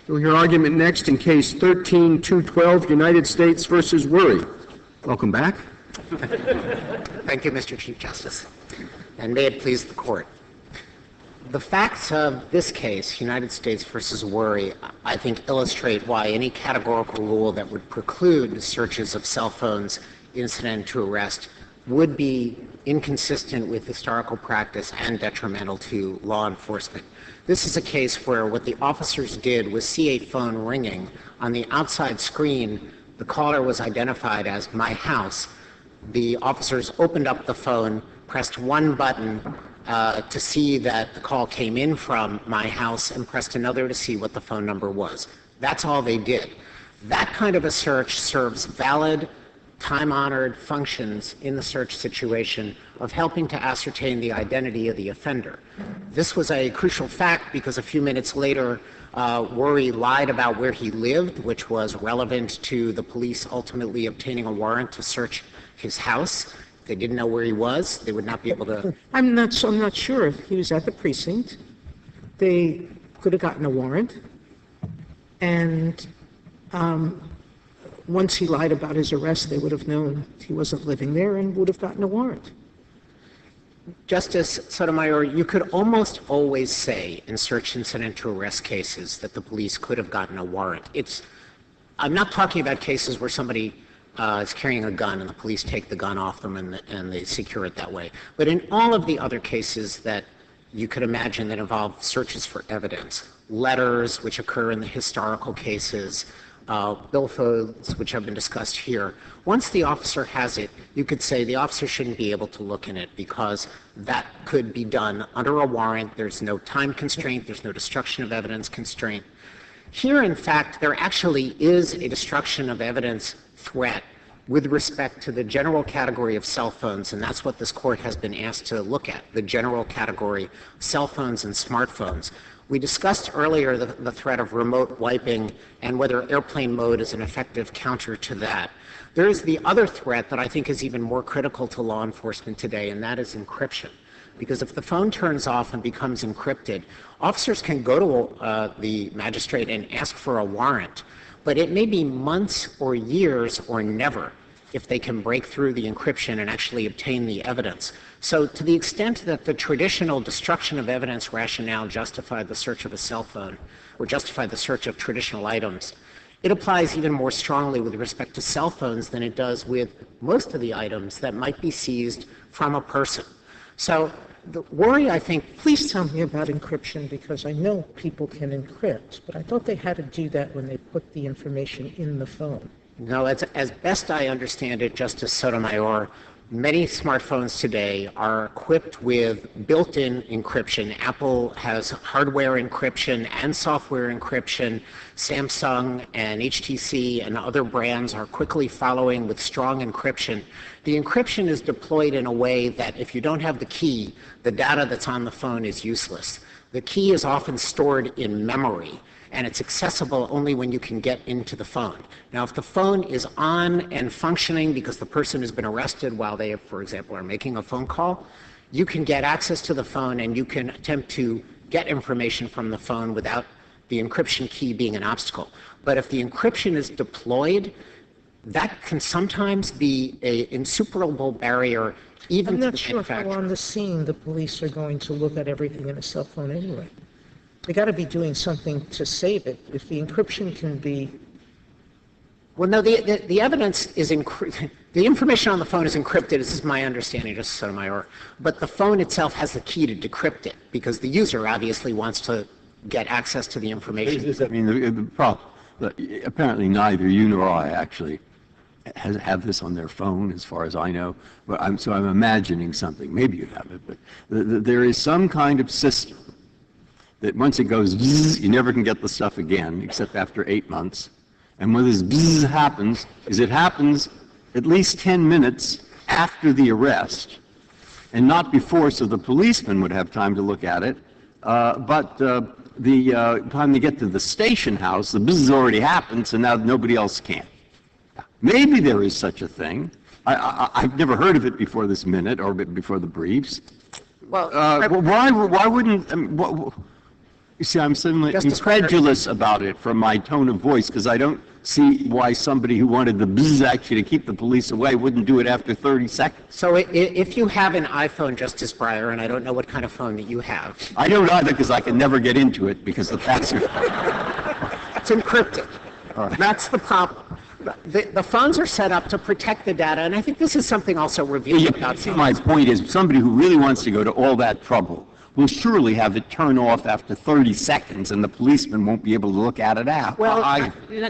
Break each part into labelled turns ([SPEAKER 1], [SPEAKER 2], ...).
[SPEAKER 1] We'll hear argument next in Case 13-212, United States versus Worry. Welcome back.
[SPEAKER 2] Thank you, Mr. Chief Justice, and may it please the Court. The facts of this case, United States versus Worry, I think illustrate why any categorical rule that would preclude searches of cell phones incident to arrest would be inconsistent with historical practice and detrimental to law enforcement. This is a case where what the officers did was see a phone ringing. On the outside screen, the caller was identified as my house. The officers opened up the phone, pressed one button to see that the call came in from my house, and pressed another to see what the phone number was. That's all they did. That kind of a search serves valid, time-honored functions in the search situation of helping to ascertain the identity of the offender. This was a crucial fact because a few minutes later, Worry lied about where he lived, which was relevant to the police ultimately obtaining a warrant to search his house. If they didn't know where he was, they would not be able to.
[SPEAKER 3] I'm not sure if he was at the precinct. They could have gotten a warrant, and once he lied about his arrest, they would have known he wasn't living there and would have gotten a warrant.
[SPEAKER 2] Justice Sotomayor, you could almost always say in search incident to arrest cases that the police could have gotten a warrant. I'm not talking about cases where somebody is carrying a gun and the police take the gun off them and they secure it that way. But in all of the other cases that you could imagine that involve searches for evidence, letters which occur in the historical cases, billfolds which have been discussed here, once the officer has it, you could say the officer shouldn't be able to look in it because that could be done under a warrant. There's no time constraint. There's no destruction of evidence constraint. Here, in fact, there actually is a destruction of evidence threat with respect to the general category of cell phones, and that's what this Court has been asked to look at, the general category, cell phones and smartphones. We discussed earlier the threat of remote wiping and whether airplane mode is an effective counter to that. There is the other threat that I think is even more critical to law enforcement today, and that is encryption. Because if the phone turns off and becomes encrypted, officers can go to the magistrate and ask for a warrant, but it may be months or years or never if they can break through the encryption and actually obtain the evidence. So to the extent that the traditional destruction of evidence rationale justified the search of a cell phone or justified the search of traditional items, it applies even more strongly with respect to cell phones than it does with most of the items that might be seized from a person. So the worry, I think—
[SPEAKER 3] Please tell me about encryption, because I know people can encrypt, but I thought they had to do that when they put the information in the phone.
[SPEAKER 2] No, as best I understand it, Justice Sotomayor, many smartphones today are equipped with built-in encryption. Apple has hardware encryption and software encryption. Samsung and HTC and other brands are quickly following with strong encryption. The encryption is deployed in a way that if you don't have the key, the data that's on the phone is useless. The key is often stored in memory, and it's accessible only when you can get into the phone. Now, if the phone is on and functioning because the person has been arrested while they, for example, are making a phone call, you can get access to the phone and you can attempt to get information from the phone without the encryption key being an obstacle. But if the encryption is deployed, that can sometimes be an insuperable barrier even to the manufacturer.
[SPEAKER 3] I'm not sure how on the scene the police are going to look at everything in a cell phone anyway. They got to be doing something to save it. If the encryption can be—
[SPEAKER 2] Well, no, the evidence is the information on the phone is encrypted. This is my understanding, Justice Sotomayor. But the phone itself has the key to decrypt it because the user obviously wants to get access to the information.
[SPEAKER 4] I mean, the problem, apparently neither you nor I actually have this on their phone, as far as I know. But I'm imagining something. Maybe you have it, but there is some kind of system that once it goes bzzz, you never can get the stuff again, except after 8 months. And when this bzzz happens, it happens at least 10 minutes after the arrest, and not before, so the policeman would have time to look at it. But the time they get to the station house, the bzzz already happened, so now nobody else can. Maybe there is such a thing. I've never heard of it before this minute or before the briefs.
[SPEAKER 2] Well,
[SPEAKER 4] why wouldn't? You see, I'm suddenly
[SPEAKER 2] Justice Breyer.
[SPEAKER 4] incredulous about it from my tone of voice, because I don't see why somebody who wanted the buzz actually to keep the police away wouldn't do it after 30 seconds.
[SPEAKER 2] So if you have an iPhone, Justice Breyer, and I don't know what kind of phone that you have,
[SPEAKER 4] I don't either, because I can never get into it because the password.
[SPEAKER 2] it's encrypted. That's the problem. The phones are set up to protect the data, and I think this is something also revealed about
[SPEAKER 4] See, my point is, somebody who really wants to go to all that trouble will surely have it turn off after 30 seconds, and the policeman won't be able to look at it out.
[SPEAKER 2] Well,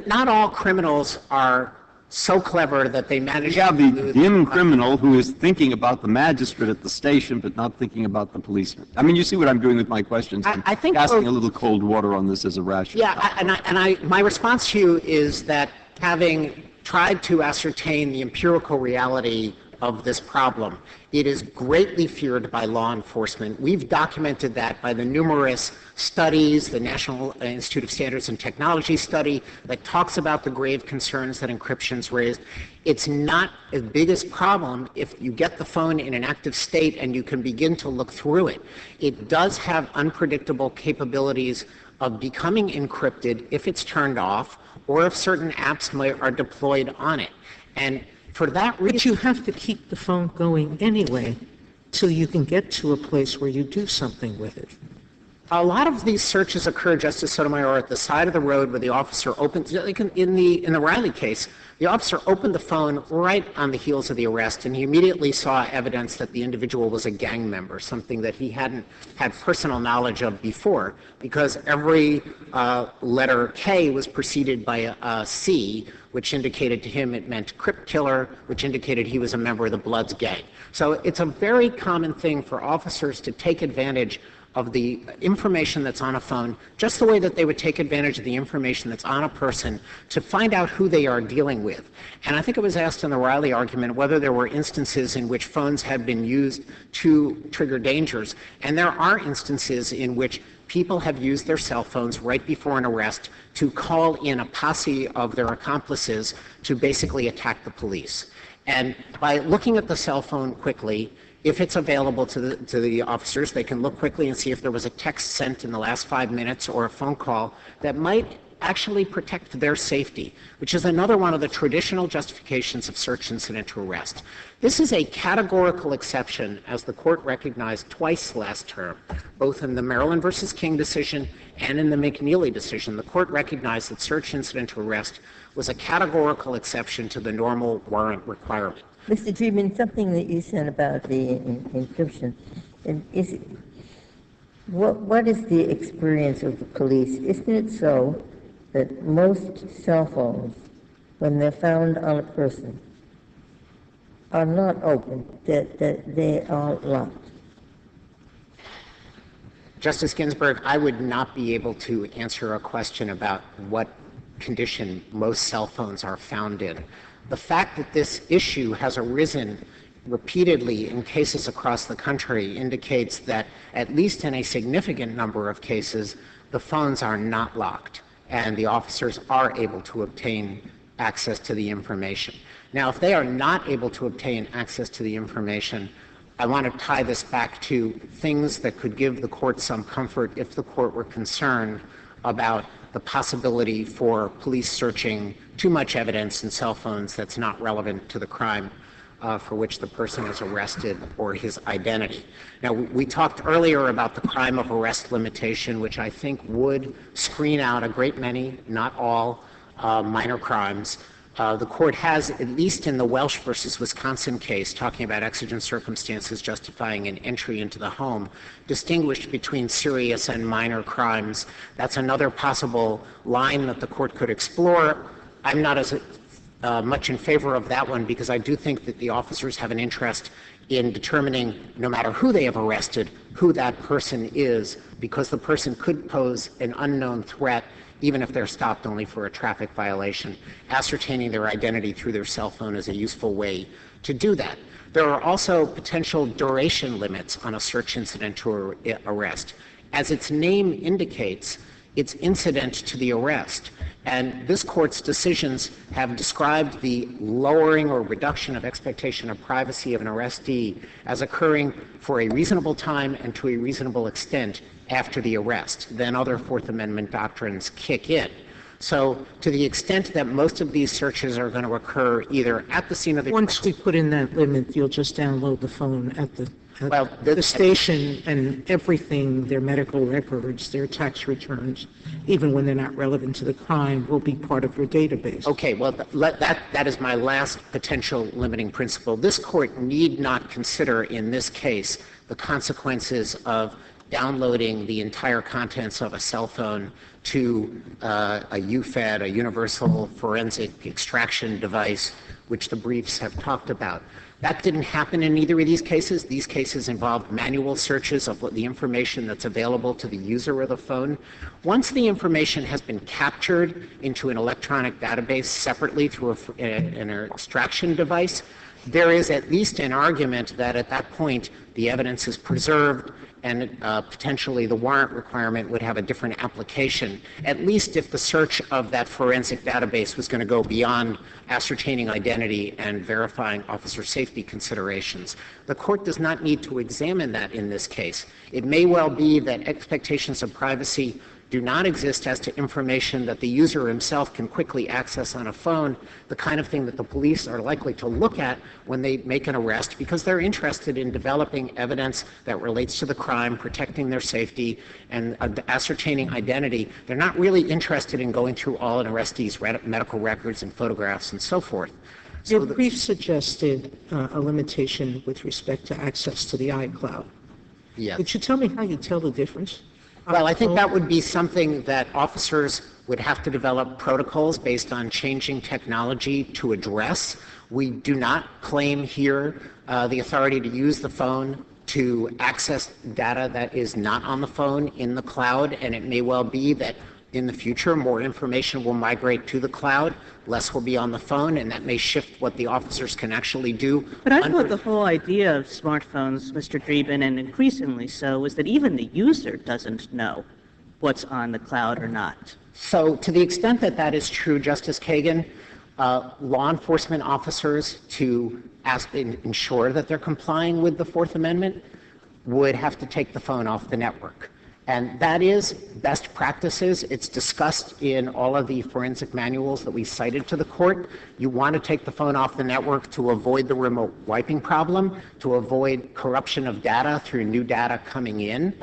[SPEAKER 2] not all criminals are so clever that they manage
[SPEAKER 4] You have
[SPEAKER 2] to
[SPEAKER 4] the
[SPEAKER 2] do
[SPEAKER 4] dim criminal who is thinking about the magistrate at the station, but not thinking about the policeman. I mean, you see what I'm doing with my questions? I'm
[SPEAKER 2] I think
[SPEAKER 4] casting
[SPEAKER 2] both-
[SPEAKER 4] a little cold water on this as a rational.
[SPEAKER 2] Yeah, my response to you is that having tried to ascertain the empirical reality of this problem, it is greatly feared by law enforcement. We've documented that by the numerous studies, the National Institute of Standards and Technology study that talks about the grave concerns that encryption's raised. It's not as big a problem if you get the phone in an active state and you can begin to look through it. It does have unpredictable capabilities of becoming encrypted if it's turned off or if certain apps are deployed on it. And for that reason,
[SPEAKER 3] But you have to keep the phone going anyway, so you can get to a place where you do something with it.
[SPEAKER 2] a lot of these searches occur, Justice Sotomayor, at the side of the road where the officer opens, like in the Riley case, the officer opened the phone right on the heels of the arrest, and he immediately saw evidence that the individual was a gang member, something that he hadn't had personal knowledge of before, because every letter K was preceded by a C, which indicated to him it meant Crip killer, which indicated he was a member of the Bloods gang. So it's a very common thing for officers to take advantage of the information that's on a phone, just the way that they would take advantage of the information that's on a person to find out who they are dealing with. And I think it was asked in the Riley argument whether there were instances in which phones had been used to trigger dangers. And there are instances in which people have used their cell phones right before an arrest to call in a posse of their accomplices to basically attack the police. And by looking at the cell phone quickly, if it's available to the officers, they can look quickly and see if there was a text sent in the last 5 minutes or a phone call that might actually protect their safety, which is another one of the traditional justifications of search incident to arrest. This is a categorical exception, as the court recognized twice last term, both in the Maryland versus King decision and in the McNeely decision. The court recognized that search incident to arrest was a categorical exception to the normal warrant requirement.
[SPEAKER 5] Mr. Dreeben, something that you said about the encryption, what is the experience of the police? Isn't it so that most cell phones, when they're found on a person, are not open, that they are locked?
[SPEAKER 2] Justice Ginsburg, I would not be able to answer a question about what condition most cell phones are found in. The fact that this issue has arisen repeatedly in cases across the country indicates that, at least in a significant number of cases, the phones are not locked and the officers are able to obtain access to the information. Now, if they are not able to obtain access to the information, I want to tie this back to things that could give the court some comfort if the court were concerned about the possibility for police searching too much evidence in cell phones that's not relevant to the crime for which the person is arrested or his identity. Now, we talked earlier about the crime of arrest limitation, which I think would screen out a great many, not all, minor crimes. The court has, at least in the Welsh versus Wisconsin case, talking about exigent circumstances justifying an entry into the home, distinguished between serious and minor crimes. That's another possible line that the court could explore. I'm not as much in favor of that one because I do think that the officers have an interest in determining, no matter who they have arrested, who that person is, because the person could pose an unknown threat even if they're stopped only for a traffic violation. Ascertaining their identity through their cell phone is a useful way to do that. There are also potential duration limits on a search incident to arrest. As its name indicates, it's incident to the arrest. And this court's decisions have described the lowering or reduction of expectation of privacy of an arrestee as occurring for a reasonable time and to a reasonable extent after the arrest. Then other Fourth Amendment doctrines kick in. So to the extent that most of these searches are going to occur either at the scene of the
[SPEAKER 3] Once we put in that limit, you'll just download the phone at the
[SPEAKER 2] Well,
[SPEAKER 3] the station, and everything, their medical records, their tax returns, even when they're not relevant to the crime, will be part of your database.
[SPEAKER 2] Okay, well, that is my last potential limiting principle. This court need not consider in this case the consequences of downloading the entire contents of a cell phone to a UFED, a Universal Forensic Extraction Device, which the briefs have talked about. That didn't happen in either of these cases. These cases involved manual searches of the information that's available to the user of the phone. Once the information has been captured into an electronic database separately through an extraction device, there is at least an argument that at that point the evidence is preserved and potentially the warrant requirement would have a different application, at least if the search of that forensic database was going to go beyond ascertaining identity and verifying officer safety considerations. The court does not need to examine that in this case. It may well be that expectations of privacy do not exist as to information that the user himself can quickly access on a phone, the kind of thing that the police are likely to look at when they make an arrest because they're interested in developing evidence that relates to the crime, protecting their safety, and ascertaining identity. They're not really interested in going through all an arrestee's medical records and photographs and so forth. So
[SPEAKER 3] Your brief suggested a limitation with respect to access to the iCloud.
[SPEAKER 2] yeah.
[SPEAKER 3] Could you tell me how you tell the difference?
[SPEAKER 2] Well, I think that would be something that officers would have to develop protocols based on changing technology to address. We do not claim here the authority to use the phone to access data that is not on the phone in the cloud, and it may well be that in the future more information will migrate to the cloud, less will be on the phone, and that may shift what the officers can actually do.
[SPEAKER 6] But I thought the whole idea of smartphones, Mr. Dreeben, and increasingly so, is that even the user doesn't know what's on the cloud or not.
[SPEAKER 2] So to the extent that that is true, Justice Kagan, law enforcement officers to ensure that they're complying with the Fourth Amendment would have to take the phone off the network. And that is best practices. It's discussed in all of the forensic manuals that we cited to the court. You want to take the phone off the network to avoid the remote wiping problem, to avoid corruption of data through new data coming in.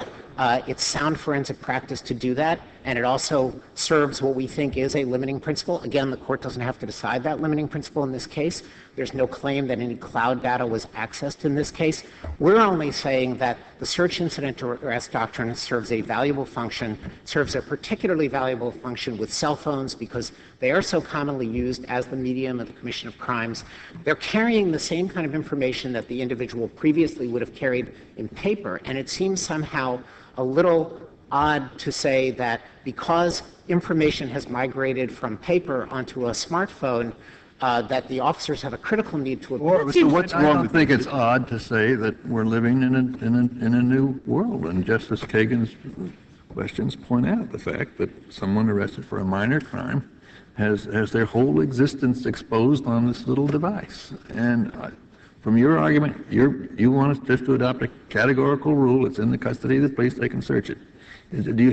[SPEAKER 2] It's sound forensic practice to do that, and it also serves what we think is a limiting principle. Again, the court doesn't have to decide that limiting principle in this case. There's no claim that any cloud data was accessed in this case. We're only saying that the search incident to arrest doctrine serves a valuable function, serves a particularly valuable function with cell phones because they are so commonly used as the medium of the commission of crimes. They're carrying the same kind of information that the individual previously would have carried in paper, and it seems somehow a little odd to say that because information has migrated from paper onto a smartphone, that the officers have a critical need to.
[SPEAKER 7] So what's wrong? I think it's odd to say that we're living in a new world, and Justice Kagan's questions point out the fact that someone arrested for a minor crime has their whole existence exposed on this little device. And from your argument, you want us just to adopt a categorical rule. It's in the custody of the police; they can search it. Do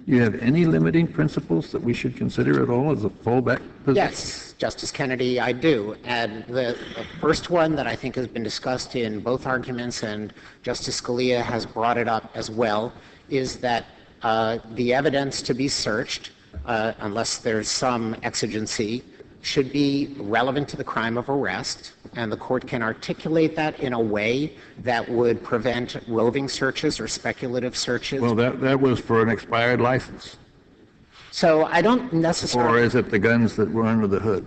[SPEAKER 7] you have any limiting principles that we should consider at all as a fallback position?
[SPEAKER 2] Yes, Justice Kennedy, I do. And the first one that I think has been discussed in both arguments, and Justice Scalia has brought it up as well, is that the evidence to be searched, unless there's some exigency, should be relevant to the crime of arrest, and the court can articulate that in a way that would prevent roving searches or speculative searches.
[SPEAKER 7] Well, that was for an expired license.
[SPEAKER 2] So I don't necessarily.
[SPEAKER 7] Or is it the guns that were under the hood?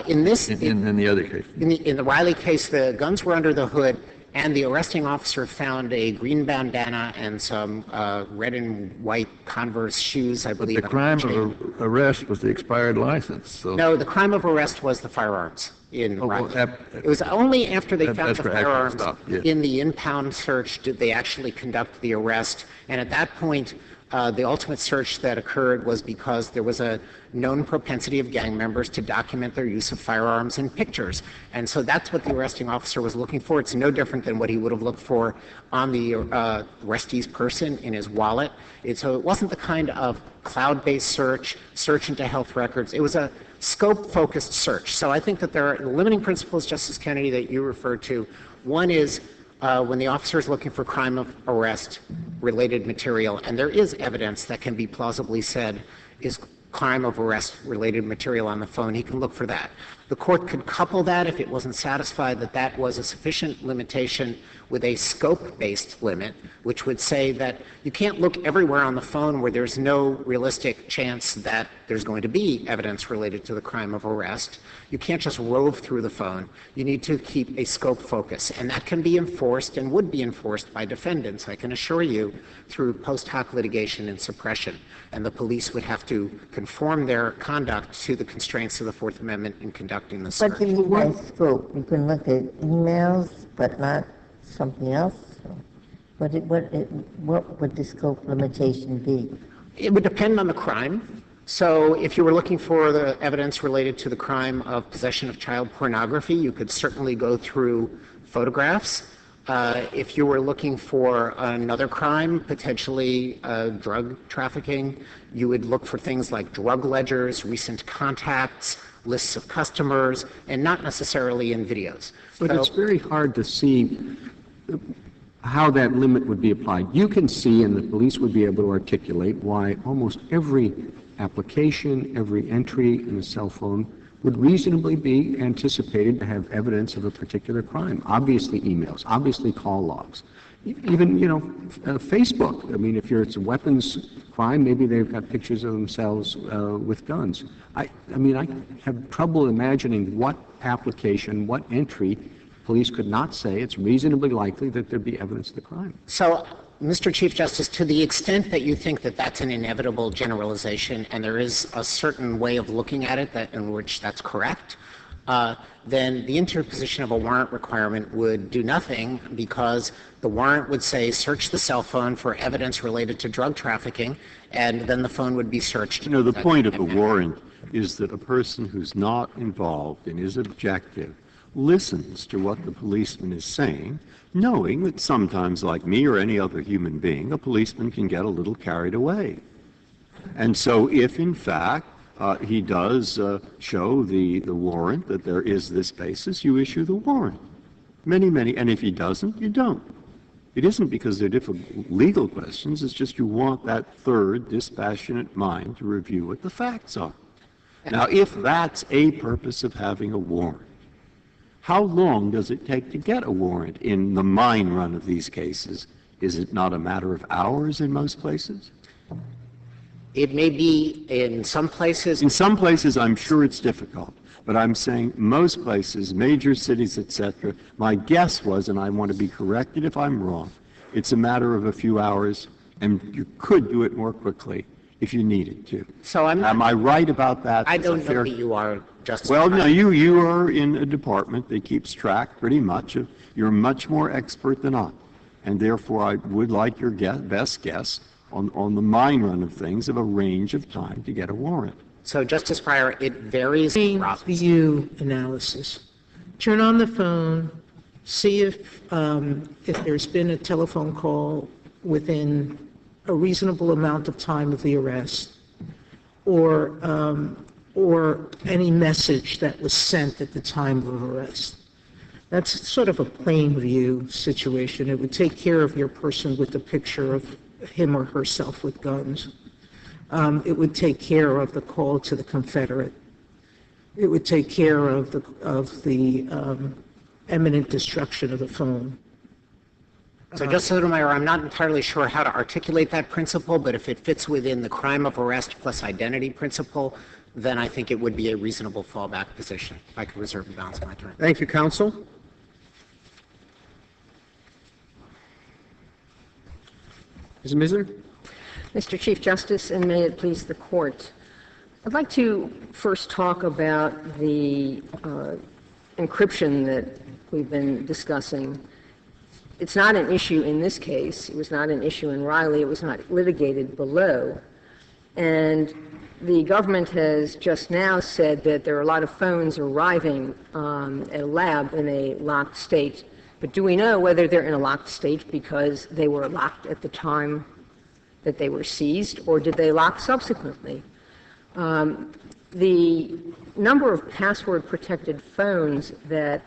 [SPEAKER 2] In
[SPEAKER 7] the other case.
[SPEAKER 2] In the Riley case, the guns were under the hood, and the arresting officer found a green bandana and some red and white Converse shoes, I believe.
[SPEAKER 7] The crime of arrest was the expired license. So.
[SPEAKER 2] No, the crime of arrest was the firearms in Riley. It was only after they found the firearms in the impound search did they actually conduct the arrest, and at that point, the ultimate search that occurred was because there was a known propensity of gang members to document their use of firearms in pictures. And so that's what the arresting officer was looking for. It's no different than what he would have looked for on the arrestee's person in his wallet. So it wasn't the kind of cloud-based search into health records. It was a scope-focused search. So I think that there are limiting principles, Justice Kennedy, that you referred to. One is when the officer is looking for crime of arrest related material, and there is evidence that can be plausibly said is crime of arrest related material on the phone, he can look for that. The court could couple that if it wasn't satisfied that that was a sufficient limitation with a scope-based limit, which would say that you can't look everywhere on the phone where there's no realistic chance that there's going to be evidence related to the crime of arrest. You can't just rove through the phone. You need to keep a scope focus, and that can be enforced and would be enforced by defendants, I can assure you, through post hoc litigation and suppression. And the police would have to conform their conduct to the constraints of the Fourth Amendment in conducting the search.
[SPEAKER 5] What do you mean by scope? You can look at emails, but not something else? What would the scope limitation be?
[SPEAKER 2] It would depend on the crime. So if you were looking for the evidence related to the crime of possession of child pornography, you could certainly go through photographs. If you were looking for another crime, potentially drug trafficking, you would look for things like drug ledgers, recent contacts, lists of customers, and not necessarily in videos.
[SPEAKER 1] But
[SPEAKER 2] So-
[SPEAKER 1] it's very hard to see how that limit would be applied. You can see, and the police would be able to articulate, why almost every application, every entry in a cell phone would reasonably be anticipated to have evidence of a particular crime. Obviously emails, obviously call logs, even, Facebook. I mean, if it's a weapons crime, maybe they've got pictures of themselves with guns. I have trouble imagining what application, what entry police could not say it's reasonably likely that there'd be evidence of the crime.
[SPEAKER 2] So, Mr. Chief Justice, to the extent that you think that that's an inevitable generalization and there is a certain way of looking at it in which that's correct, then the interposition of a warrant requirement would do nothing, because the warrant would say search the cell phone for evidence related to drug trafficking, and then the phone would be searched.
[SPEAKER 4] The point of a warrant is that a person who's not involved and is objective listens to what the policeman is saying, knowing that sometimes, like me or any other human being, a policeman can get a little carried away. And so if, in fact, he does show the warrant that there is this basis, you issue the warrant. Many, and if he doesn't, you don't. It isn't because they're difficult legal questions, it's just you want that third dispassionate mind to review what the facts are. Now, if that's a purpose of having a warrant, how long does it take to get a warrant in the mine run of these cases? Is it not a matter of hours in most places?
[SPEAKER 2] It may be in some places.
[SPEAKER 4] In some places, I'm sure it's difficult. But I'm saying most places, major cities, etc., my guess was, and I want to be corrected if I'm wrong, it's a matter of a few hours, and you could do it more quickly if you needed to.
[SPEAKER 2] So am
[SPEAKER 4] I right about that?
[SPEAKER 2] I
[SPEAKER 4] Is
[SPEAKER 2] don't
[SPEAKER 4] that
[SPEAKER 2] know
[SPEAKER 4] fair?
[SPEAKER 2] that you are, Justice.
[SPEAKER 4] Well, no,
[SPEAKER 2] Breyer.
[SPEAKER 4] you are in a department that keeps track pretty much of, you're much more expert than I. And therefore, I would like your best guess on the mine run of things of a range of time to get a warrant.
[SPEAKER 2] So, Justice Breyer, it varies.
[SPEAKER 3] The view analysis. Turn on the phone, see if there's been a telephone call within a reasonable amount of time of the arrest, or any message that was sent at the time of arrest. That's sort of a plain view situation. It would take care of your person with the picture of him or herself with guns. It would take care of the call to the Confederate. It would take care of the imminent destruction of the phone.
[SPEAKER 2] So, Justice Sotomayor, I'm not entirely sure how to articulate that principle, but if it fits within the crime of arrest plus identity principle, then I think it would be a reasonable fallback position. If I could reserve the balance of my time.
[SPEAKER 1] Thank you, counsel. Ms. Misner?
[SPEAKER 8] Mr. Chief Justice, and may it please the Court, I'd like to first talk about the encryption that we've been discussing. It's not an issue in this case. It was not an issue in Riley. It was not litigated below. And the government has just now said that there are a lot of phones arriving at a lab in a locked state. But do we know whether they're in a locked state because they were locked at the time that they were seized, or did they lock subsequently? The number of password-protected phones that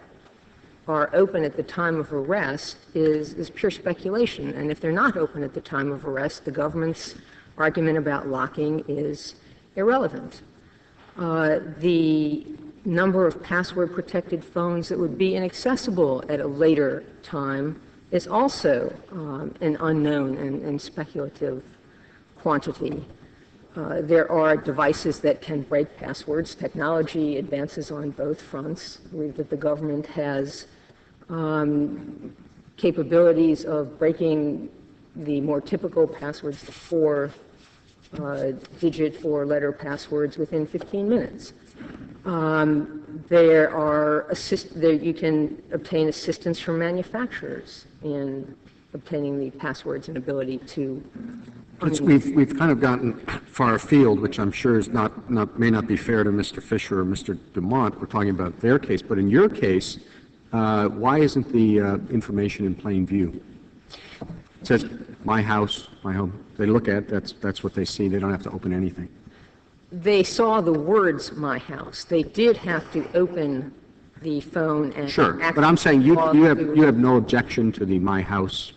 [SPEAKER 8] are open at the time of arrest is pure speculation. And if they're not open at the time of arrest, the government's argument about locking is irrelevant. The number of password-protected phones that would be inaccessible at a later time is also an unknown and speculative quantity. There are devices that can break passwords. Technology advances on both fronts. I believe that the government has capabilities of breaking the more typical passwords, the four-digit, four-letter passwords within 15 minutes. You can obtain assistance from manufacturers in obtaining the passwords and ability to.
[SPEAKER 1] We've kind of gotten far afield, which I'm sure is may not be fair to Mr. Fisher or Mr. Dumont. We're talking about their case, but in your case, why isn't the information in plain view? It says my house, my home. They look at it, that's what they see. They don't have to open anything.
[SPEAKER 8] They saw the words "my house." They did have to open the phone and
[SPEAKER 1] Sure, but I'm saying you have no objection to the my house.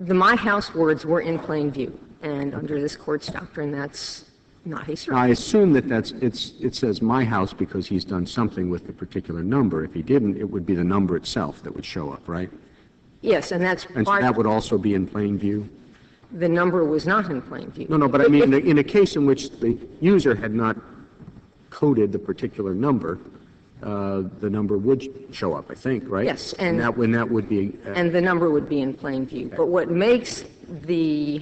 [SPEAKER 8] The "my house" words were in plain view, and under this court's doctrine, that's not a search.
[SPEAKER 1] I assume that it says my house because he's done something with the particular number. If he didn't, it would be the number itself that would show up, right?
[SPEAKER 8] Yes, and that's
[SPEAKER 1] And so
[SPEAKER 8] part.
[SPEAKER 1] that would also be in plain view.
[SPEAKER 8] The number was not in plain view.
[SPEAKER 1] No, but I mean, in a case in which the user had not coded the particular number, the number would show up, I think, right?
[SPEAKER 8] Yes,
[SPEAKER 1] and that would be.
[SPEAKER 8] And the number would be in plain view. But what makes the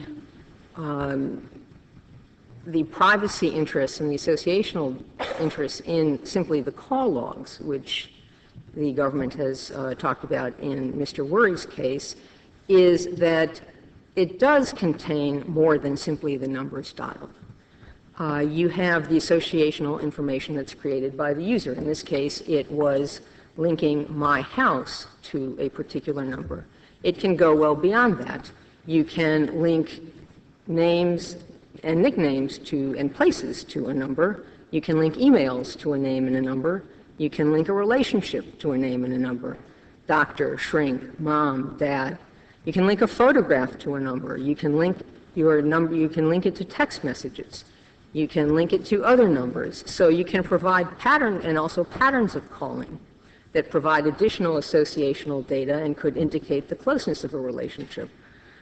[SPEAKER 8] privacy interests and the associational interests in simply the call logs, which the government has talked about in Mr. Worry's case, is that it does contain more than simply the numbers dialed. You have the associational information that's created by the user. In this case, it was linking my house to a particular number. It can go well beyond that. You can link names and nicknames and places to a number. You can link emails to a name and a number. You can link a relationship to a name and a number. Doctor, shrink, mom, dad. You can link a photograph to a number. You can link your number. You can link it to text messages. You can link it to other numbers. So you can provide patterns of calling that provide additional associational data and could indicate the closeness of a relationship.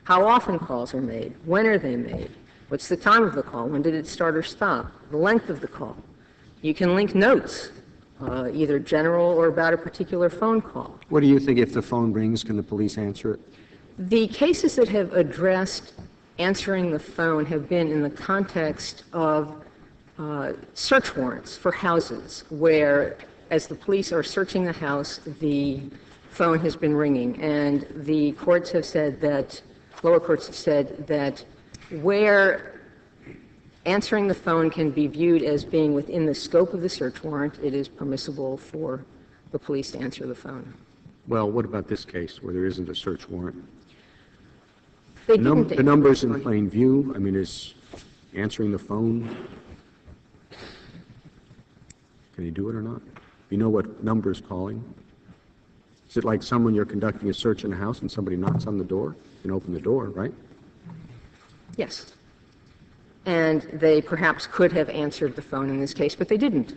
[SPEAKER 8] How often calls are made? When are they made? What's the time of the call? When did it start or stop? The length of the call. You can link notes, either general or about a particular phone call.
[SPEAKER 1] What do you think if the phone rings, can the police answer it?
[SPEAKER 8] The cases that have addressed answering the phone have been in the context of search warrants for houses, where, as the police are searching the house, the phone has been ringing. And the courts have said that, lower courts have said that where answering the phone can be viewed as being within the scope of the search warrant, it is permissible for the police to answer the phone.
[SPEAKER 1] Well, what about this case where there isn't a search warrant?
[SPEAKER 8] They
[SPEAKER 1] The
[SPEAKER 8] didn't
[SPEAKER 1] number's
[SPEAKER 8] answer the
[SPEAKER 1] in
[SPEAKER 8] phone.
[SPEAKER 1] plain view. I mean, is answering the phone, can you do it or not? You know what number's calling? Is it like someone you're conducting a search in a house and somebody knocks on the door? You can open the door, right?
[SPEAKER 8] Yes. And they perhaps could have answered the phone in this case, but they didn't.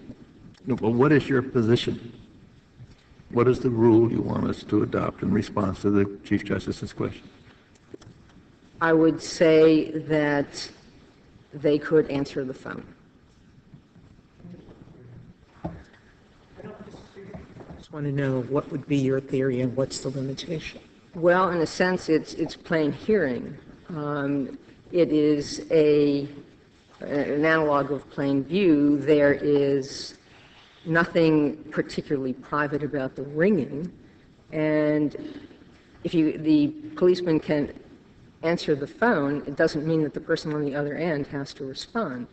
[SPEAKER 7] No, but what is your position? What is the rule you want us to adopt in response to the Chief Justice's question?
[SPEAKER 8] I would say that they could answer the phone.
[SPEAKER 3] I just want to know what would be your theory and what's the limitation?
[SPEAKER 8] Well, in a sense, it's plain hearing. It is an analog of plain view. There is nothing particularly private about the ringing, and the policeman can answer the phone, it doesn't mean that the person on the other end has to respond.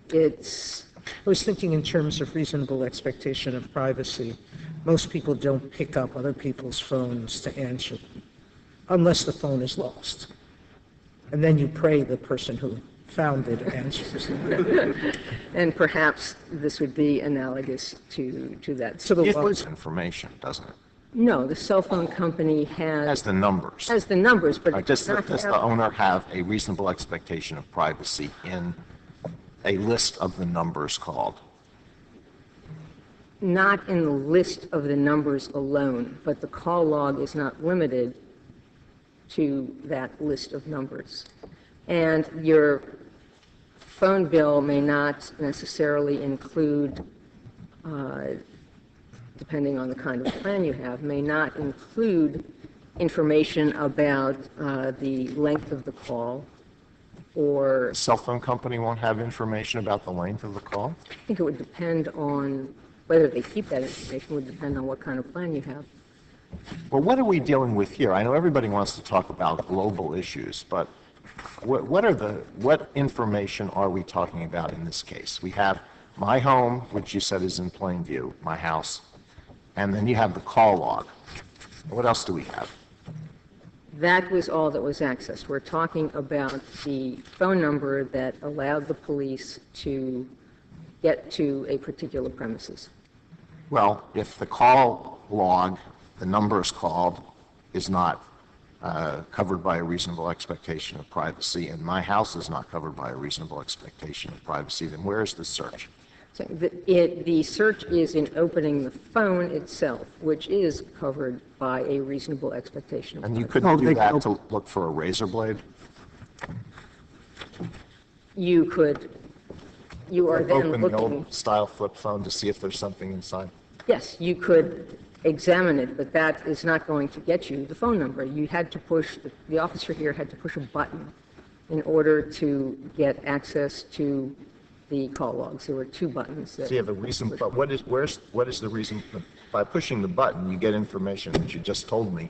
[SPEAKER 8] It's,
[SPEAKER 3] I was thinking in terms of reasonable expectation of privacy. Most people don't pick up other people's phones to answer unless the phone is lost. And then you pray the person who found it answers.
[SPEAKER 8] and perhaps this would be analogous to that.
[SPEAKER 3] So the
[SPEAKER 9] It
[SPEAKER 3] law-
[SPEAKER 9] was information, doesn't it?
[SPEAKER 8] No, the cell phone company
[SPEAKER 9] Has the numbers.
[SPEAKER 8] has the numbers, but it
[SPEAKER 9] Does
[SPEAKER 8] does not
[SPEAKER 9] does the
[SPEAKER 8] have,
[SPEAKER 9] owner have a reasonable expectation of privacy in a list of the numbers called?
[SPEAKER 8] not in the list of the numbers alone, but the call log is not limited to that list of numbers. And your phone bill may not necessarily include, depending on the kind of plan you have, may not include information about the length of the call, or
[SPEAKER 9] The cell phone company won't have information about the length of the call?
[SPEAKER 8] I think it would depend on whether they keep that information, would depend on what kind of plan you have.
[SPEAKER 9] Well, what are we dealing with here? I know everybody wants to talk about global issues, but what information are we talking about in this case? We have my home, which you said is in plain view, my house, and then you have the call log. What else do we have?
[SPEAKER 8] That was all that was accessed. We're talking about the phone number that allowed the police to get to a particular premises.
[SPEAKER 9] Well, if the call log, the numbers called, is not covered by a reasonable expectation of privacy, and my house is not covered by a reasonable expectation of privacy, then where is the search?
[SPEAKER 8] So the search is in opening the phone itself, which is covered by a reasonable expectation of
[SPEAKER 9] And you
[SPEAKER 8] privacy.
[SPEAKER 9] couldn't do
[SPEAKER 1] they-
[SPEAKER 9] that to look for a razor blade?
[SPEAKER 8] You are then
[SPEAKER 9] Open the
[SPEAKER 8] looking,
[SPEAKER 9] old style flip phone to see if there's something inside?
[SPEAKER 8] yes, you could examine it, but that is not going to get you the phone number. You had to push, the officer here had to push a button in order to get access to the call logs. There were two buttons.
[SPEAKER 9] So you have a reason, but what is the reason? By pushing the button, you get information that you just told me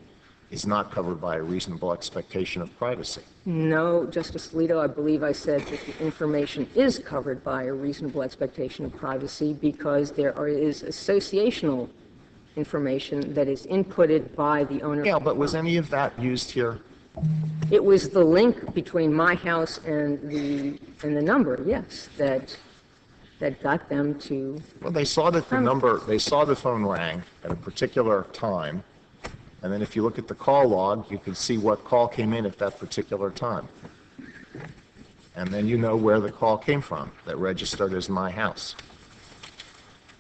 [SPEAKER 9] is not covered by a reasonable expectation of privacy.
[SPEAKER 8] No, Justice Alito, I believe I said that the information is covered by a reasonable expectation of privacy because is associational information that is inputted by the owner.
[SPEAKER 9] Yeah, but was any of that used here?
[SPEAKER 8] It was the link between my house and the number, yes, that got them to,
[SPEAKER 9] Well, they saw that they saw the phone rang at a particular time, and then if you look at the call log, you can see what call came in at that particular time. And then you know where the call came from that registered as my house.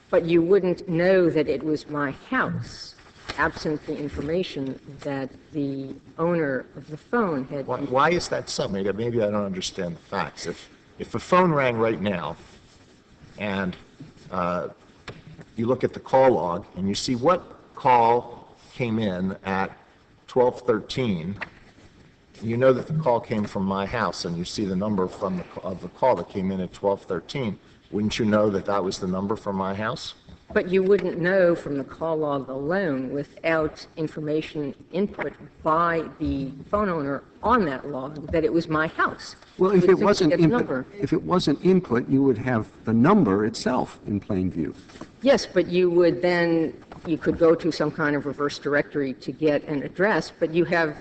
[SPEAKER 8] but you wouldn't know that it was my house absent the information that the owner of the phone had.
[SPEAKER 9] Why is that so? Maybe I don't understand the facts. If the phone rang right now, and you look at the call log and you see what call came in at 12:13, you know that the call came from my house, and you see the number of the call that came in at 12:13. Wouldn't you know that that was the number from my house?
[SPEAKER 8] But you wouldn't know from the call log alone without information input by the phone owner on that log that it was my house.
[SPEAKER 1] Well,
[SPEAKER 8] You
[SPEAKER 1] if
[SPEAKER 8] would
[SPEAKER 1] it
[SPEAKER 8] simply
[SPEAKER 1] wasn't
[SPEAKER 8] get the
[SPEAKER 1] input,
[SPEAKER 8] number.
[SPEAKER 1] if it wasn't input, you would have the number itself in plain view.
[SPEAKER 8] Yes, but you could go to some kind of reverse directory to get an address, but you have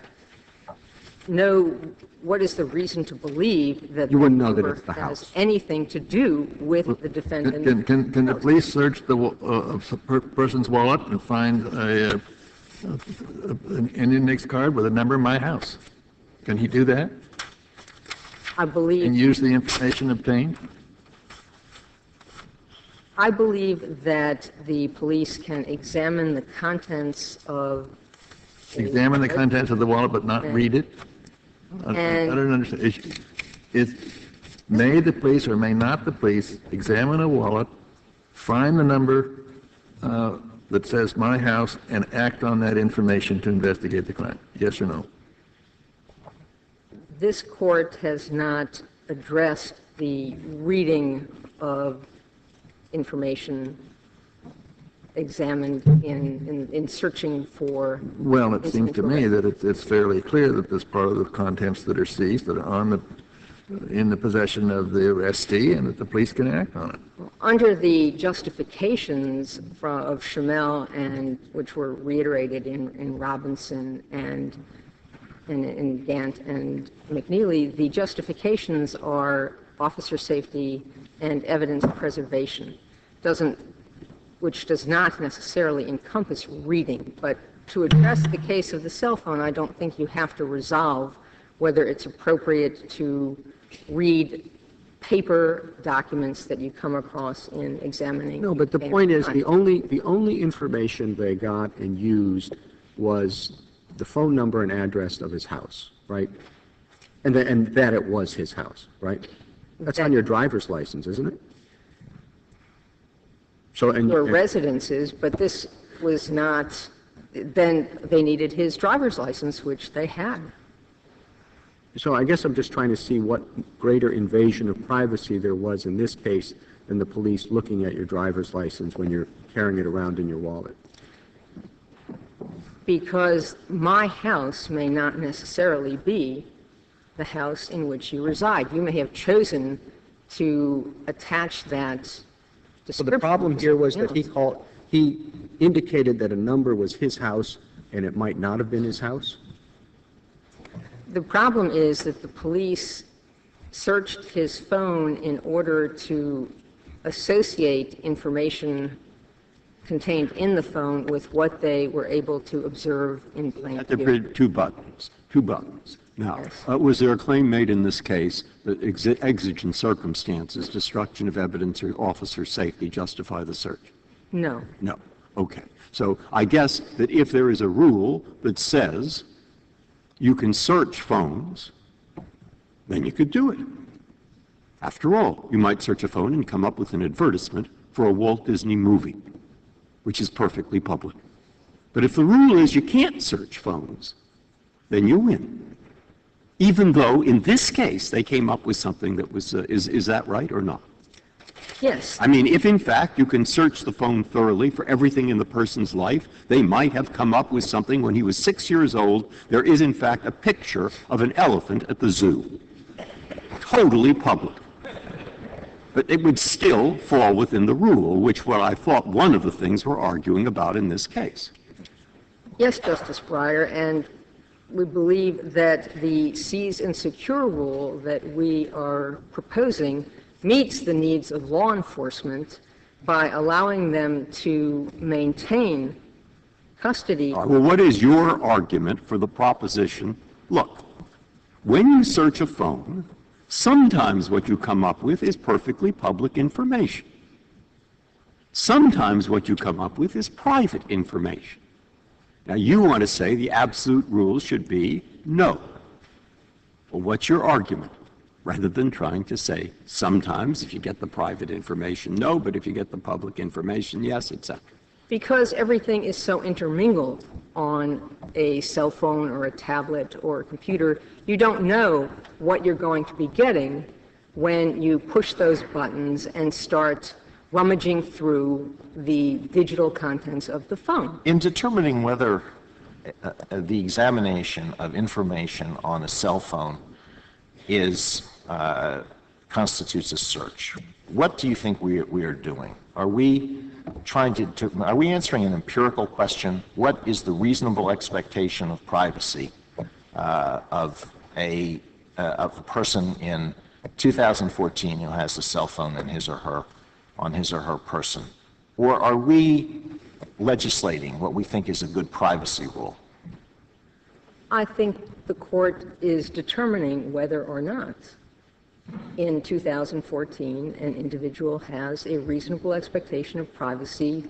[SPEAKER 8] what is the reason to believe that
[SPEAKER 1] You
[SPEAKER 8] the
[SPEAKER 1] wouldn't know that
[SPEAKER 8] number
[SPEAKER 1] it's the
[SPEAKER 8] has
[SPEAKER 1] house.
[SPEAKER 8] anything to do with the defendant?
[SPEAKER 7] Can the police search the person's wallet and find an index card with a number of my house? Can he do that
[SPEAKER 8] I
[SPEAKER 7] and
[SPEAKER 8] believe
[SPEAKER 7] use the information obtained?
[SPEAKER 8] that the police can examine the contents of
[SPEAKER 7] Examine the contents of the wallet but not read it? I
[SPEAKER 8] And-
[SPEAKER 7] don't understand. May the police or may not the police examine a wallet, find the number that says my house, and act on that information to investigate the crime? Yes or no?
[SPEAKER 8] This court has not addressed the reading of information examined in searching for.
[SPEAKER 7] Well, it seems to me
[SPEAKER 8] incident
[SPEAKER 7] that it's fairly clear that this part of the contents that are seized that are in the possession of the arrestee and that the police can act on it.
[SPEAKER 8] under the justifications of Chamel and which were reiterated in Robinson and in Gant and McNeely, the justifications are officer safety and evidence preservation, which does not necessarily encompass reading. But to address the case of the cell phone, I don't think you have to resolve whether it's appropriate to read paper documents that you come across in examining.
[SPEAKER 1] No, but the point is, the only information they got and used was the phone number and address of his house, right? And that it was his house, right? That's on your driver's license, isn't it? So,
[SPEAKER 8] Or residences, but this was not, then they needed his driver's license, which they had.
[SPEAKER 1] So I guess I'm just trying to see what greater invasion of privacy there was in this case than the police looking at your driver's license when you're carrying it around in your wallet.
[SPEAKER 8] Because my house may not necessarily be the house in which you reside. You may have chosen to attach that
[SPEAKER 1] So
[SPEAKER 8] description.
[SPEAKER 1] the problem here was that he indicated that a number was his house and it might not have been his house?
[SPEAKER 8] The problem is that the police searched his phone in order to associate information contained in the phone with what they were able to observe in plain
[SPEAKER 4] There
[SPEAKER 8] view.
[SPEAKER 4] were two buttons. Now, was there a claim made in this case that exigent circumstances, destruction of evidence, or officer safety justify the search?
[SPEAKER 8] No.
[SPEAKER 4] No. Okay. So I guess that if there is a rule that says you can search phones, then you could do it. After all, you might search a phone and come up with an advertisement for a Walt Disney movie, which is perfectly public. But if the rule is you can't search phones, then you win. Even though in this case they came up with something that was, is that right or not?
[SPEAKER 8] Yes.
[SPEAKER 4] I mean, if in fact you can search the phone thoroughly for everything in the person's life, they might have come up with something when he was 6 years old. There is in fact a picture of an elephant at the zoo. Totally public. But it would still fall within the rule, which what I thought one of the things we're arguing about in this case.
[SPEAKER 8] Yes, Justice Breyer, and we believe that the seize and secure rule that we are proposing meets the needs of law enforcement by allowing them to maintain custody.
[SPEAKER 4] Well, what is your argument for the proposition, look, when you search a phone, sometimes what you come up with is perfectly public information. Sometimes what you come up with is private information. Now, you want to say the absolute rule should be no. Well, what's your argument? Rather than trying to say sometimes if you get the private information, no, but if you get the public information, yes, etc.
[SPEAKER 8] Because everything is so intermingled on a cell phone or a tablet or a computer, you don't know what you're going to be getting when you push those buttons and start rummaging through the digital contents of the phone.
[SPEAKER 9] In determining whether the examination of information on a cell phone constitutes a search, what do you think we are doing? Are we trying are we answering an empirical question? What is the reasonable expectation of privacy of a person in 2014 who has a cell phone on his or her person? Or are we legislating what we think is a good privacy rule?
[SPEAKER 8] I think the court is determining whether or not in 2014 an individual has a reasonable expectation of privacy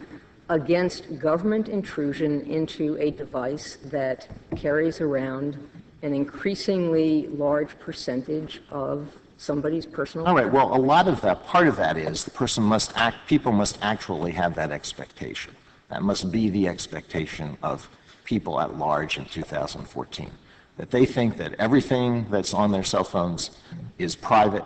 [SPEAKER 8] against government intrusion into a device that carries around an increasingly large percentage of somebody's personal
[SPEAKER 9] All right, well, a lot of that, part of that is the person must people must actually have that expectation. That must be the expectation of people at large in 2014, that they think that everything that's on their cell phones is private,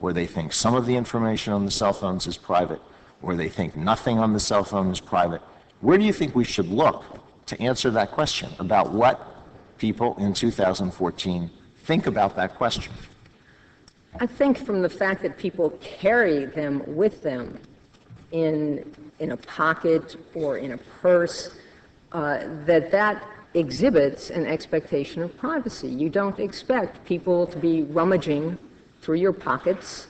[SPEAKER 9] or they think some of the information on the cell phones is private, or they think nothing on the cell phone is private, Where do you think we should look to answer that question about what people in 2014 think about that question?
[SPEAKER 8] I think from the fact that people carry them with them in a pocket or in a purse, that exhibits an expectation of privacy. You don't expect people to be rummaging through your pockets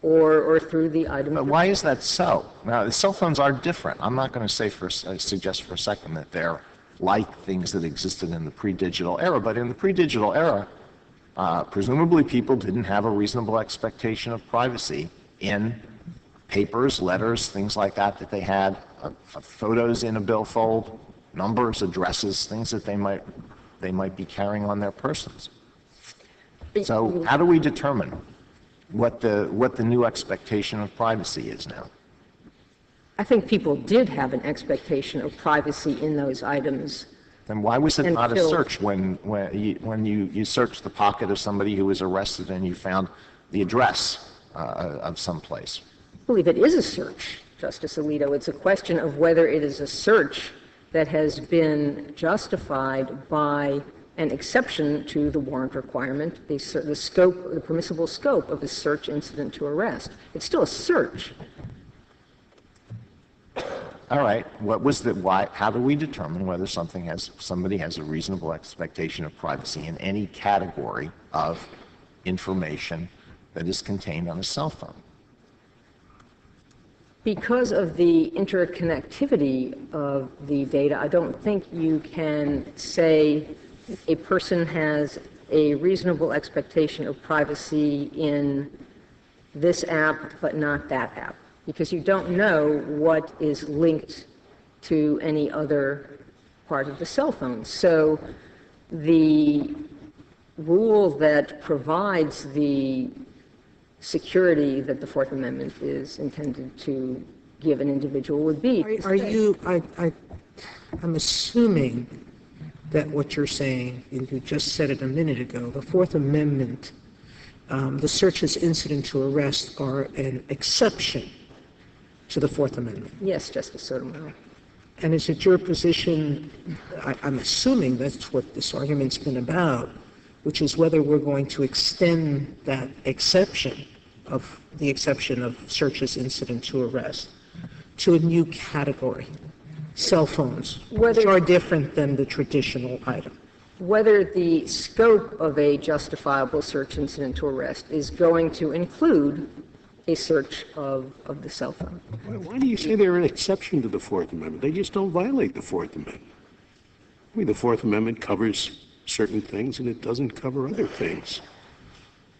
[SPEAKER 8] or through the items.
[SPEAKER 9] But why is that so? Now, the cell phones are different. I'm not going to suggest for a second that they're like things that existed in the pre-digital era, but in the pre-digital era, presumably people didn't have a reasonable expectation of privacy in papers, letters, things like that they had, photos in a billfold, numbers, addresses, things that they might be carrying on their persons. So how do we determine what the new expectation of privacy is now?
[SPEAKER 8] I think people did have an expectation of privacy in those items.
[SPEAKER 9] Then why was it not a
[SPEAKER 8] Until-
[SPEAKER 9] search when you searched the pocket of somebody who was arrested and you found the address of some place?
[SPEAKER 8] I believe it is a search, Justice Alito. It's a question of whether it is a search that has been justified by an exception to the warrant requirement, the scope, the permissible scope of a search incident to arrest. It's still a search.
[SPEAKER 9] All right. Why? How do we determine whether somebody has a reasonable expectation of privacy in any category of information that is contained on a cell phone?
[SPEAKER 8] Because of the interconnectivity of the data, I don't think you can say a person has a reasonable expectation of privacy in this app but not that app, because you don't know what is linked to any other part of the cell phone. So the rule that provides the security that the Fourth Amendment is intended to give an individual would be.
[SPEAKER 3] I'm assuming that what you're saying, and you just said it a minute ago, the Fourth Amendment, the searches incident to arrest are an exception to the Fourth Amendment.
[SPEAKER 8] Yes, Justice Sotomayor.
[SPEAKER 3] And is it your position, I'm assuming that's what this argument's been about, which is whether we're going to extend that exception of the exception of searches incident to arrest to a new category, cell phones, which are different than the traditional item.
[SPEAKER 8] Whether the scope of a justifiable search incident to arrest is going to include a search of the cell phone.
[SPEAKER 10] Why do you say they're an exception to the Fourth Amendment? They just don't violate the Fourth Amendment. I mean, the Fourth Amendment covers certain things and it doesn't cover other things.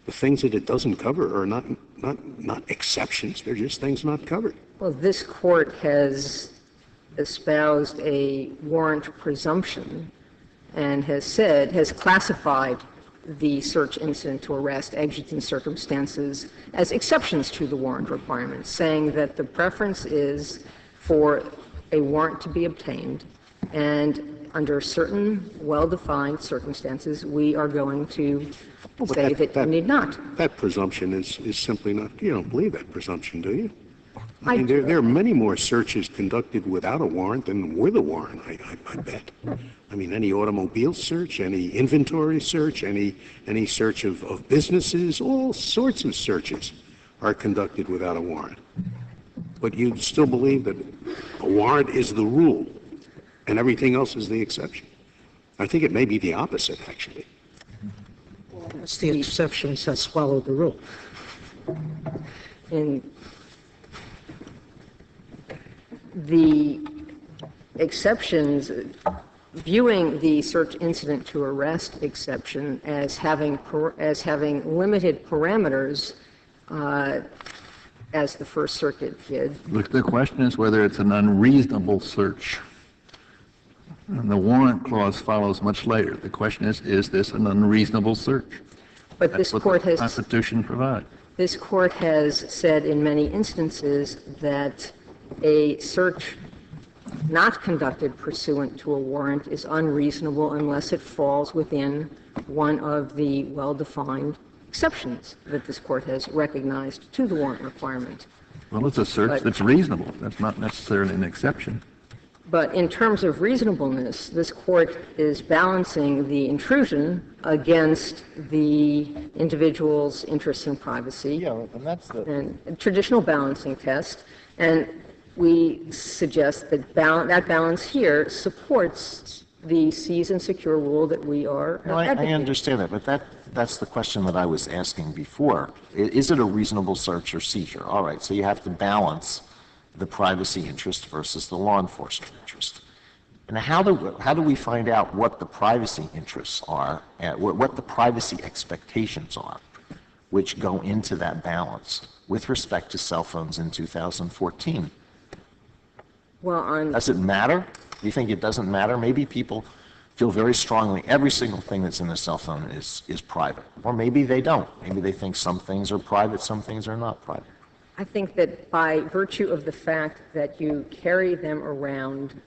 [SPEAKER 10] The things that it doesn't cover are not exceptions. They're just things not covered.
[SPEAKER 8] Well, this court has espoused a warrant presumption and has classified the search incident to arrest exigent circumstances as exceptions to the warrant requirement, saying that the preference is for a warrant to be obtained, and under certain well-defined circumstances, we are going to say that you need not.
[SPEAKER 10] That presumption is simply not, you don't believe that presumption, do you?
[SPEAKER 8] I
[SPEAKER 10] mean, there are many more searches conducted without a warrant than with a warrant, I bet. I mean, any automobile search, any inventory search, any search of businesses, all sorts of searches are conducted without a warrant. But you still believe that a warrant is the rule and everything else is the exception. I think it may be the opposite, actually.
[SPEAKER 3] It's the exceptions that swallow the rule.
[SPEAKER 8] In the exceptions, viewing the search incident to arrest exception as having limited parameters, as the First Circuit did.
[SPEAKER 7] The question is whether it's an unreasonable search. And the warrant clause follows much later. The question is this an unreasonable search?
[SPEAKER 8] But
[SPEAKER 7] That's
[SPEAKER 8] this
[SPEAKER 7] what
[SPEAKER 8] court
[SPEAKER 7] the
[SPEAKER 8] has
[SPEAKER 7] Constitution provides.
[SPEAKER 8] This court has said in many instances that a search not conducted pursuant to a warrant is unreasonable unless it falls within one of the well-defined exceptions that this court has recognized to the warrant requirement.
[SPEAKER 7] Well, it's a search
[SPEAKER 8] But-
[SPEAKER 7] that's reasonable. That's not necessarily an exception.
[SPEAKER 8] But in terms of reasonableness, this court is balancing the intrusion against the individual's interest in privacy.
[SPEAKER 9] Yeah, and that's the,
[SPEAKER 8] And a traditional balancing test. And we suggest that that balance here supports the seize and secure rule that we are
[SPEAKER 9] no, I
[SPEAKER 8] advocating.
[SPEAKER 9] understand that, but that's the question that I was asking before. Is it a reasonable search or seizure? All right, so you have to balance the privacy interest versus the law enforcement interest. And how do we find out what the privacy interests are, and what the privacy expectations are, which go into that balance with respect to cell phones in 2014?
[SPEAKER 8] Well,
[SPEAKER 9] Does it matter? Do you think it doesn't matter? Maybe people feel very strongly every single thing that's in a cell phone is private. Or maybe they don't. Maybe they think some things are private, some things are not private.
[SPEAKER 8] I think that by virtue of the fact that you carry them around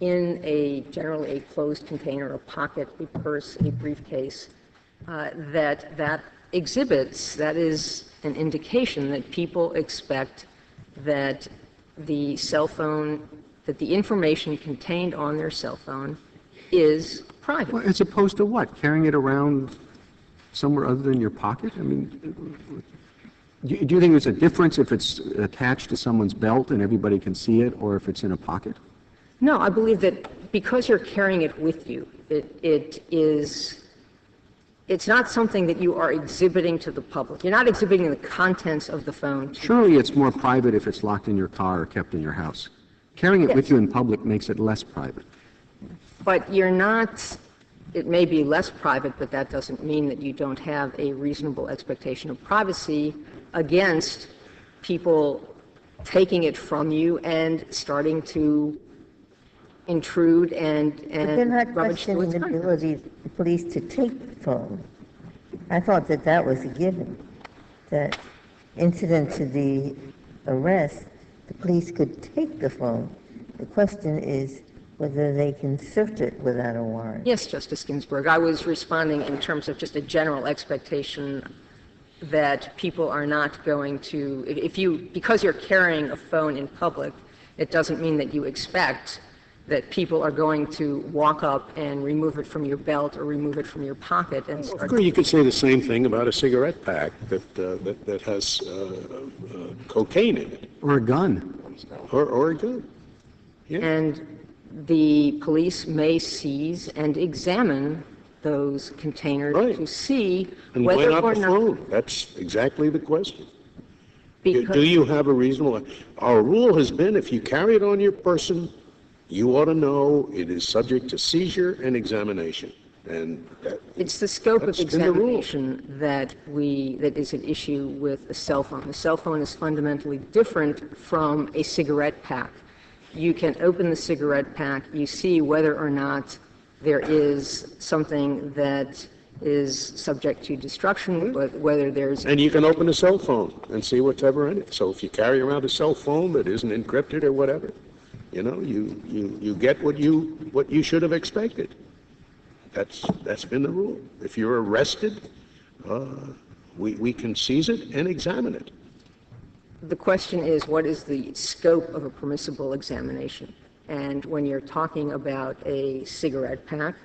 [SPEAKER 8] in generally a closed container, a pocket, a purse, a briefcase, that exhibits, that is an indication that people expect that the cell phone, that the information contained on their cell phone is private.
[SPEAKER 1] Well, as opposed to what? Carrying it around somewhere other than your pocket? I mean, do you think there's a difference if it's attached to someone's belt and everybody can see it, or if it's in a pocket?
[SPEAKER 8] No, I believe that because you're carrying it with you, it's not something that you are exhibiting to the public. You're not exhibiting the contents of the phone.
[SPEAKER 1] Surely it's more private if it's locked in your car or kept in your house. Carrying it with you in public makes it less private.
[SPEAKER 8] But you're not, it may be less private, but that doesn't mean that you don't have a reasonable expectation of privacy against people taking it from you and starting to intrude and
[SPEAKER 5] But they're not
[SPEAKER 8] rummage through
[SPEAKER 5] questioning
[SPEAKER 8] its
[SPEAKER 5] the
[SPEAKER 8] contents.
[SPEAKER 5] ability of the police to take the phone. I thought that was a given, that incident to the arrest, the police could take the phone. The question is whether they can search it without a warrant.
[SPEAKER 8] Yes, Justice Ginsburg. I was responding in terms of just a general expectation that people are not going to, because you're carrying a phone in public, it doesn't mean that you expect that people are going to walk up and remove it from your belt or remove it from your pocket and
[SPEAKER 10] Of
[SPEAKER 8] start.
[SPEAKER 10] course, you could say the same thing about a cigarette pack that has cocaine in it,
[SPEAKER 1] Or a gun.
[SPEAKER 10] or a gun.
[SPEAKER 8] And the police may seize and examine those containers
[SPEAKER 10] Right.
[SPEAKER 8] to see
[SPEAKER 10] And why
[SPEAKER 8] whether
[SPEAKER 10] not
[SPEAKER 8] or
[SPEAKER 10] the
[SPEAKER 8] not.
[SPEAKER 10] phone? That's exactly the question.
[SPEAKER 8] Because,
[SPEAKER 10] Do you have a reasonable, our rule has been if you carry it on your person, you ought to know it is subject to seizure and examination. And
[SPEAKER 8] it's the scope of
[SPEAKER 10] That's been the rule.
[SPEAKER 8] examination that is an issue with a cell phone. The cell phone is fundamentally different from a cigarette pack. You can open the cigarette pack, you see whether or not there is something that is subject to destruction, whether there's.
[SPEAKER 10] And you can open a cell phone and see what's ever in it. So if you carry around a cell phone that isn't encrypted or whatever, you know, you get what you should have expected. That's been the rule. If you're arrested, we can seize it and examine it.
[SPEAKER 8] The question is, what is the scope of a permissible examination? And when you're talking about a cigarette pack,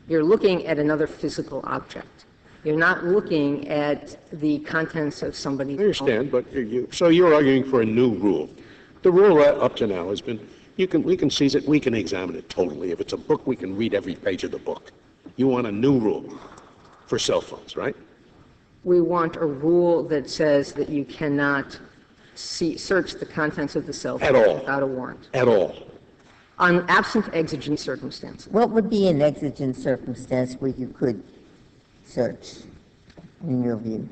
[SPEAKER 8] you're looking at another physical object. You're not looking at the contents of somebody's
[SPEAKER 10] I understand, but so you're arguing for a new rule. The rule up to now has been we can seize it, we can examine it totally. If it's a book, we can read every page of the book. You want a new rule for cell phones, right?
[SPEAKER 8] We want a rule that says that you cannot search the contents of the cell phone
[SPEAKER 10] At all.
[SPEAKER 8] without a warrant,
[SPEAKER 10] At all.
[SPEAKER 8] absent exigent circumstances.
[SPEAKER 5] What would be an exigent circumstance where you could search, in your view?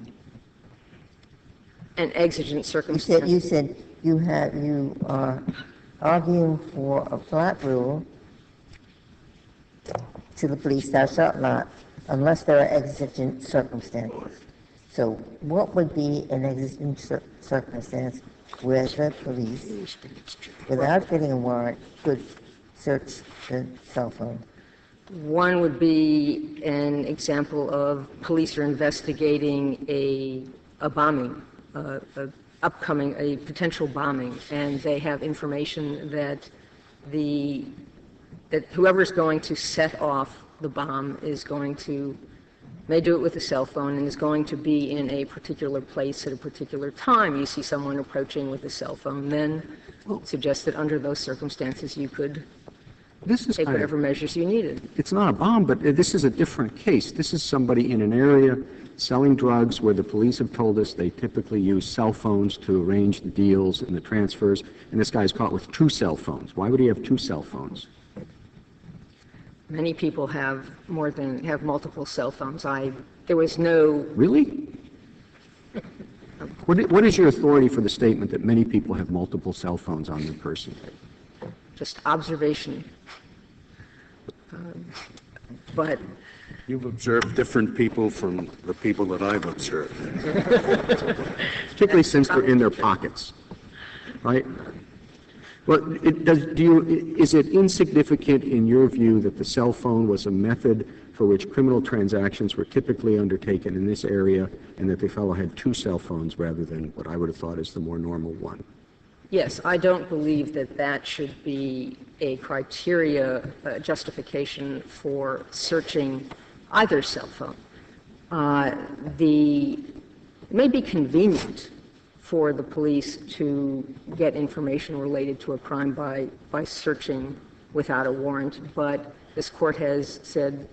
[SPEAKER 8] An exigent circumstance.
[SPEAKER 5] You said you are arguing for a flat rule to the police, thou shalt not, unless there are exigent circumstances. So what would be an exigent circumstance where the police, without getting a warrant, could search the cell phone?
[SPEAKER 8] One would be an example of police are investigating a bombing, a potential bombing, and they have information that that whoever's going to set off the bomb may do it with a cell phone and is going to be in a particular place at a particular time. You see someone approaching with a cell phone, then suggest that under those circumstances you could take whatever measures you needed.
[SPEAKER 1] It's not a bomb, but this is a different case. This is somebody in an area selling drugs where the police have told us they typically use cell phones to arrange the deals and the transfers, and this guy's caught with 2 cell phones. Why would he have 2 cell phones?
[SPEAKER 8] Many people have multiple cell phones. There was no...
[SPEAKER 1] Really? What is your authority for the statement that many people have multiple cell phones on their person?
[SPEAKER 8] Just observation. But
[SPEAKER 10] You've observed different people from the people that I've observed.
[SPEAKER 1] Particularly since they're in their pockets, right? Well, is it insignificant in your view that the cell phone was a method for which criminal transactions were typically undertaken in this area, and that the fellow had 2 cell phones rather than what I would have thought is the more normal one?
[SPEAKER 8] yes, I don't believe that should be a justification for searching either cell phone. It may be convenient for the police to get information related to a crime by searching without a warrant, but this court has said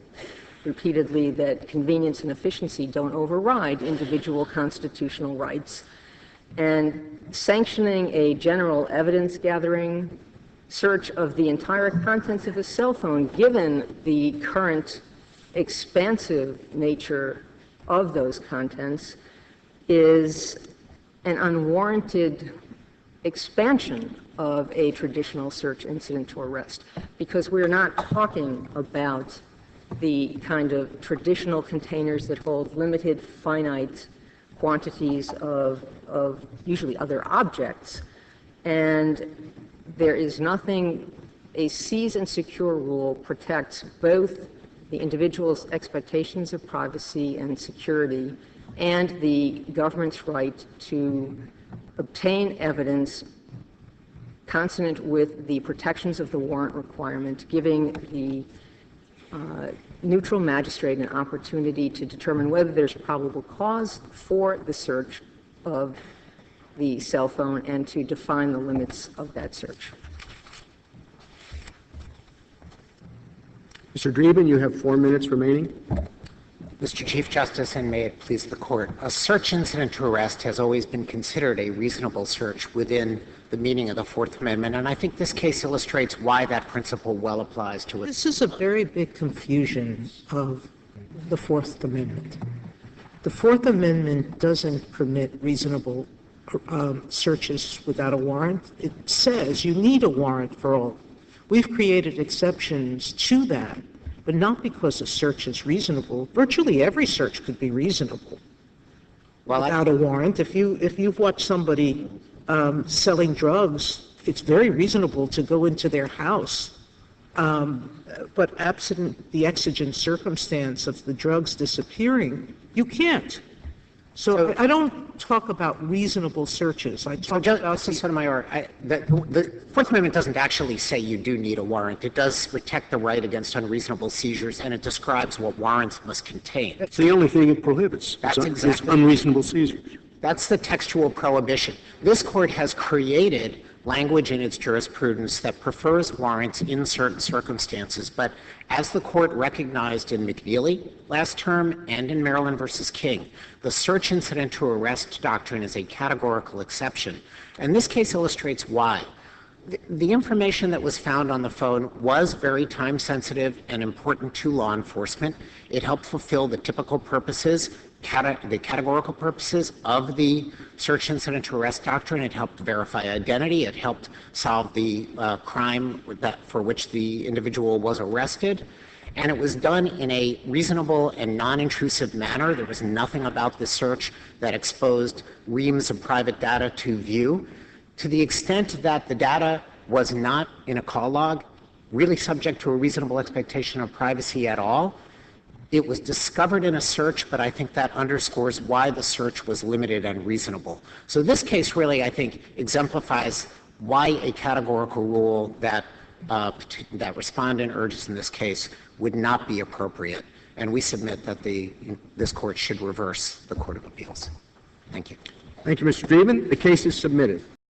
[SPEAKER 8] repeatedly that convenience and efficiency don't override individual constitutional rights. And sanctioning a general evidence gathering search of the entire contents of a cell phone, given the current expansive nature of those contents, is an unwarranted expansion of a traditional search incident to arrest, because we're not talking about the kind of traditional containers that hold limited, finite quantities of usually other objects. And there is nothing, a seize and secure rule protects both the individual's expectations of privacy and security and the government's right to obtain evidence consonant with the protections of the warrant requirement, giving the neutral magistrate an opportunity to determine whether there's probable cause for the search of the cell phone and to define the limits of that search.
[SPEAKER 1] Mr. Dreeben, you have 4 minutes remaining.
[SPEAKER 2] Mr. Chief Justice, and may it please the Court, a search incident to arrest has always been considered a reasonable search within the meaning of the Fourth Amendment, and I think this case illustrates why that principle well applies to it.
[SPEAKER 3] This is a very big confusion of the Fourth Amendment. The Fourth Amendment doesn't permit reasonable searches without a warrant. It says you need a warrant for all. We've created exceptions to that, but not because a search is reasonable. Virtually every search could be reasonable without a warrant. If you've watched somebody selling drugs, it's very reasonable to go into their house. But absent the exigent circumstance of the drugs disappearing, you can't. So I don't talk about reasonable searches. I talk about
[SPEAKER 2] Justice Sotomayor, the Fourth Amendment doesn't actually say you do need a warrant. It does protect the right against unreasonable seizures, and it describes what warrants must contain.
[SPEAKER 10] That's the only thing it prohibits.
[SPEAKER 2] That's
[SPEAKER 10] is
[SPEAKER 2] exactly
[SPEAKER 10] unreasonable seizures.
[SPEAKER 2] That's the textual prohibition. This Court has created language in its jurisprudence that prefers warrants in certain circumstances, but as the Court recognized in McNeely last term and in Maryland v. King, the search incident to arrest doctrine is a categorical exception. And this case illustrates why. The information that was found on the phone was very time-sensitive and important to law enforcement. It helped fulfill the typical purposes, the categorical purposes of the search incident to arrest doctrine. It helped verify identity. It helped solve the crime for which the individual was arrested. And it was done in a reasonable and non-intrusive manner. There was nothing about the search that exposed reams of private data to view. To the extent that the data was not in a call log, really subject to a reasonable expectation of privacy at all, it was discovered in a search, but I think that underscores why the search was limited and reasonable. So this case really, I think, exemplifies why a categorical rule that that respondent urges in this case would not be appropriate, and we submit that this court should reverse the Court of Appeals. Thank you.
[SPEAKER 1] Thank you, Mr. Dreeben. The case is submitted.